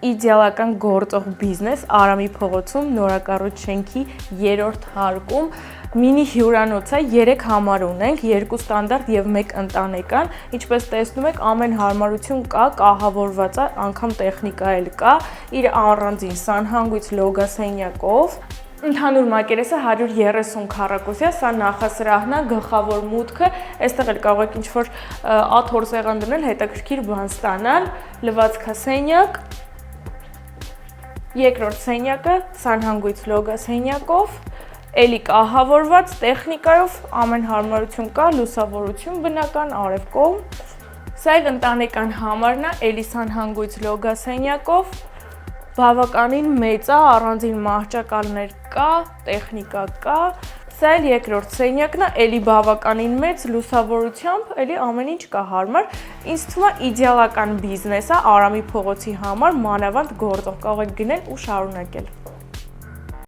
իդեալական գործող բիզնես Արամի փողոցում նորակառույց շենքի 3-րդ հարկում մինի հյուրանոց է, 3 համար ունենք, 2 ստանդարտ եւ 1 ընտանեկան, ինչպես տեսնում եք, ամեն հարմարություն կա, կահավորված է, անգամ տեխնիկա էլ կա, իր առանձին սանհանգույց լոգասենյակով։ Ընդհանուր մակերեսը 130 քառակուսի է, սա նախասրահն է, գլխավոր մուտքը, այստեղ էլ կարող եք ինչ-որ աթոռ սեղան դնել, հետաքրքիր բան ստանալ, լվացքասենյակ, երկրորդ սենյակը սանհանգույց լոգասենյակով, էլի կահավորված տեխնիկայով, ամեն հարմարություն կա, լուսավորություն բնական, արև կողմ, սա էլ ընտանեկան համարն է, էլի սանհանգույց լոգասենյակով, բավականին մեծ է, առանձին մահճակալներ կա, տեխնիկա կա, սա էլ երկրորդ սենյակն է, էլի բավականին մեծ լուսավորությամբ, էլի ամեն ինչ կա հարմար, ինձ թվում է իդեալական բիզնես է Արամի փողոցի համար, մանավանդ գործող, կարող եք գնել ու շարունակել։